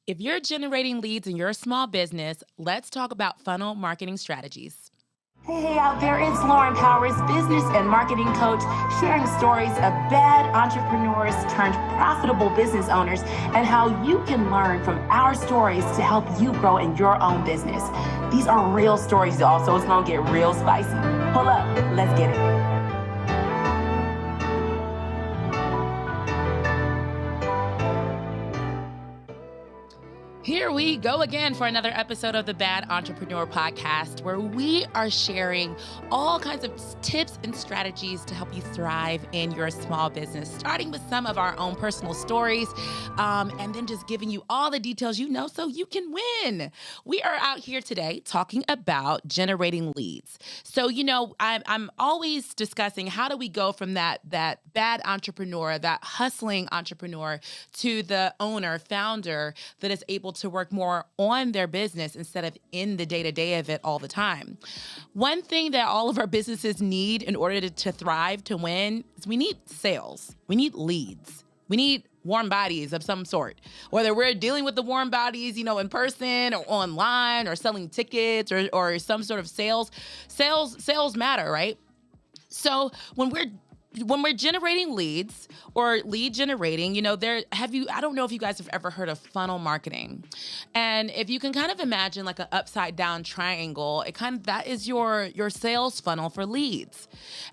If you're generating leads in your small business, let's talk about funnel marketing strategies. Hey out there, it's Lauren Powers, business and marketing coach, sharing stories of bad entrepreneurs turned profitable business owners and how you can learn from our stories to help you grow in your own business. These are real stories, y'all, so it's gonna get real spicy. Pull up, let's get it. Here we go again for another episode of the Bad Entrepreneur Podcast, where we are sharing all kinds of tips and strategies to help you thrive in your small business, starting with some of our own personal stories, and then just giving you all the details you know so you can win. We are out here today talking about generating leads. So, I'm always discussing how do we go from that bad entrepreneur, that hustling entrepreneur, to the owner, founder that is able to work more on their business instead of in the day-to-day of it all the time. One thing that all of our businesses need in order to thrive, to win, is we need sales. We need leads. We need warm bodies of some sort, whether we're dealing with the warm bodies, in person or online or selling tickets or some sort of sales matter, right? So when we're generating leads or lead generating, I don't know if you guys have ever heard of funnel marketing. And if you can kind of imagine like an upside down triangle, that is your sales funnel for leads.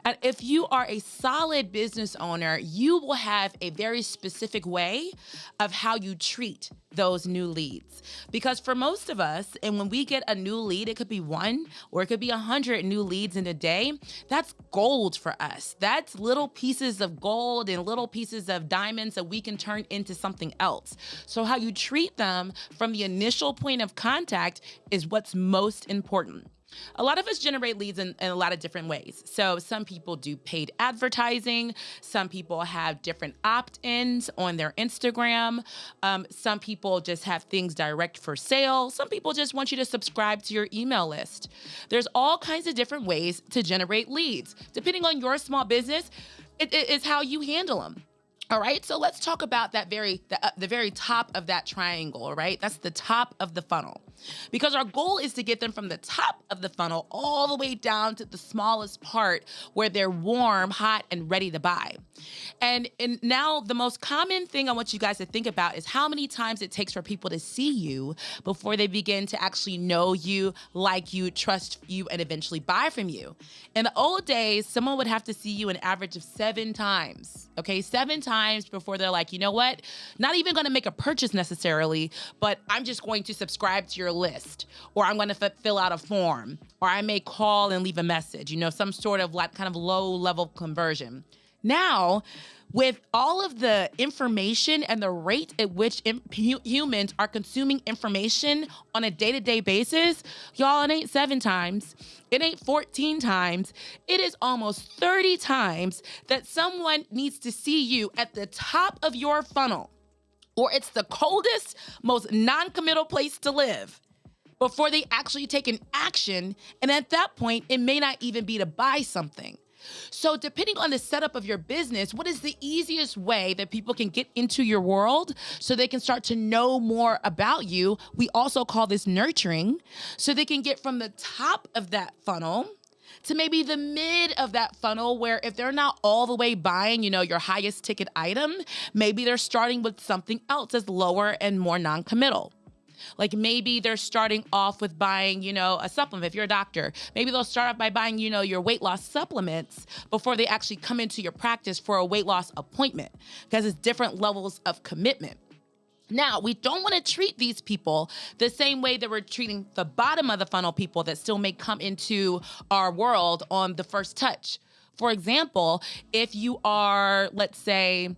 And if you are a solid business owner, you will have a very specific way of how you treat those new leads. Because for most of us, and when we get a new lead, it could be 1 or it could be 100 new leads in a day. That's gold for us. That's little pieces of gold and little pieces of diamonds that we can turn into something else. So how you treat them from the initial point of contact is what's most important. A lot of us generate leads in a lot of different ways. So some people do paid advertising. Some people have different opt-ins on their Instagram. Some people just have things direct for sale. Some people just want you to subscribe to your email list. There's all kinds of different ways to generate leads. Depending on your small business, it is how you handle them. All right, so let's talk about the very top of that triangle, all right? That's the top of the funnel. Because our goal is to get them from the top of the funnel all the way down to the smallest part where they're warm, hot, and ready to buy. And now the most common thing I want you guys to think about is how many times it takes for people to see you before they begin to actually know you, like you, trust you, and eventually buy from you. In the old days, someone would have to see you an average of 7 times, okay? 7 times before they're like, you know what? Not even going to make a purchase necessarily, but I'm just going to subscribe to your list, or I'm going to fill out a form, or I may call and leave a message, some sort of like kind of low level conversion. Now, with all of the information and the rate at which humans are consuming information on a day-to-day basis, y'all, it ain't 7 times. It ain't 14 times. It is almost 30 times that someone needs to see you at the top of your funnel, or it's the coldest, most non-committal place to live, before they actually take an action. And at that point, it may not even be to buy something. So depending on the setup of your business, what is the easiest way that people can get into your world so they can start to know more about you? We also call this nurturing. So they can get from the top of that funnel to maybe the mid of that funnel, where if they're not all the way buying, your highest ticket item, maybe they're starting with something else that's lower and more non-committal. Like maybe they're starting off with buying, a supplement. If you're a doctor, maybe they'll start off by buying, your weight loss supplements before they actually come into your practice for a weight loss appointment, because it's different levels of commitment. Now, we don't want to treat these people the same way that we're treating the bottom of the funnel people that still may come into our world on the first touch. For example, if you are, let's say,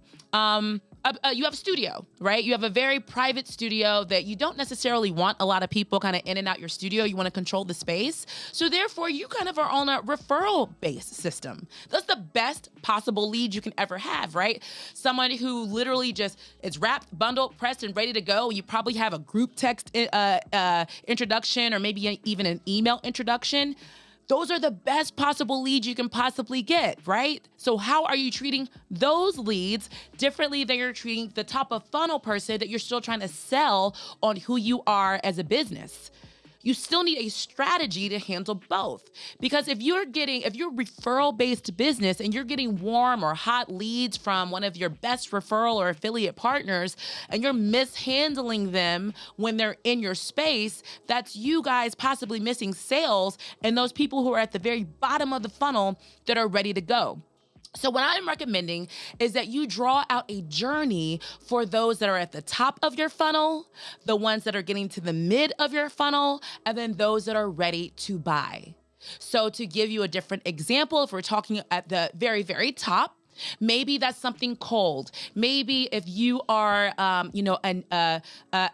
you have a studio, right? You have a very private studio that you don't necessarily want a lot of people kind of in and out your studio. You want to control the space. So therefore, you kind of are on a referral-based system. That's the best possible lead you can ever have, right? Someone who literally just, it's wrapped, bundled, pressed, and ready to go. You probably have a group text introduction, or maybe even an email introduction. Those are the best possible leads you can possibly get, right? So how are you treating those leads differently than you're treating the top of funnel person that you're still trying to sell on who you are as a business? You still need a strategy to handle both. Because if you're referral-based business and you're getting warm or hot leads from one of your best referral or affiliate partners and you're mishandling them when they're in your space, that's you guys possibly missing sales and those people who are at the very bottom of the funnel that are ready to go. So what I'm recommending is that you draw out a journey for those that are at the top of your funnel, the ones that are getting to the mid of your funnel, and then those that are ready to buy. So to give you a different example, if we're talking at the very, very top, maybe that's something cold. Maybe if you are, a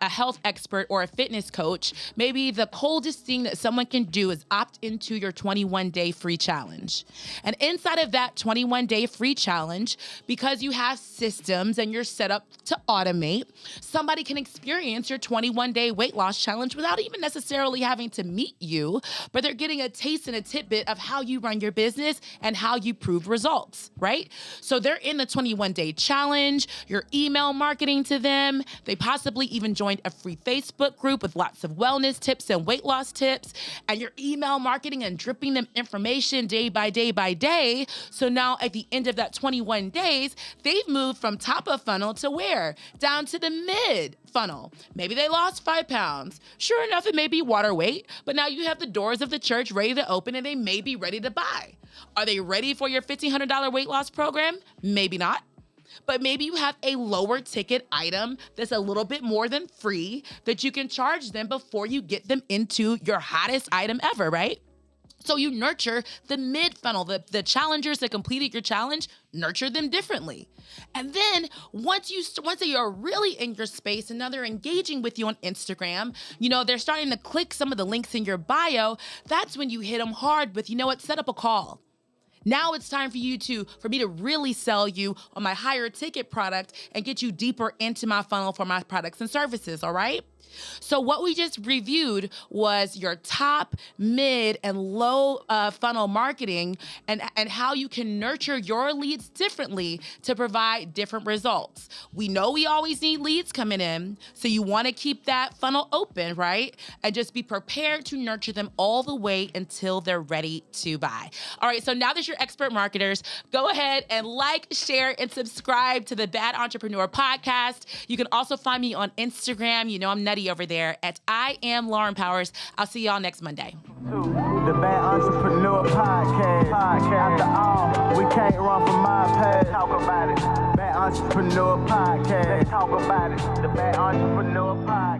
health expert or a fitness coach, maybe the coldest thing that someone can do is opt into your 21-day free challenge. And inside of that 21-day free challenge, because you have systems and you're set up to automate, somebody can experience your 21-day weight loss challenge without even necessarily having to meet you, but they're getting a taste and a tidbit of how you run your business and how you prove results, right? So they're in the 21-day challenge, you're email marketing to them, they possibly even joined a free Facebook group with lots of wellness tips and weight loss tips, and you're email marketing and dripping them information day by day by day. So now at the end of that 21 days, they've moved from top of funnel to where? Down to the mid funnel. Maybe they lost 5 pounds. Sure enough, it may be water weight, but now you have the doors of the church ready to open and they may be ready to buy. Are they ready for your $1,500 weight loss program? Maybe not. But maybe you have a lower ticket item that's a little bit more than free that you can charge them before you get them into your hottest item ever, right? So you nurture the mid funnel, the challengers that completed your challenge, nurture them differently. And then once they are really in your space and now they're engaging with you on Instagram, they're starting to click some of the links in your bio, that's when you hit them hard with, set up a call. Now it's time for me to really sell you on my higher ticket product and get you deeper into my funnel for my products and services, all right? So what we just reviewed was your top, mid, and low funnel marketing and how you can nurture your leads differently to provide different results. We know we always need leads coming in, so you want to keep that funnel open, right? And just be prepared to nurture them all the way until they're ready to buy. All right, so now that you're expert marketers, go ahead and like, share, and subscribe to the Bad Entrepreneur podcast. You can also find me on Instagram. I'm nutty over there at I am Lauren Powers. I'll see y'all next Monday. The Bad Entrepreneur podcast. After all, we can't run from my past. Talk about it. Bad Entrepreneur podcast. Let's talk about it. The Bad Entrepreneur podcast.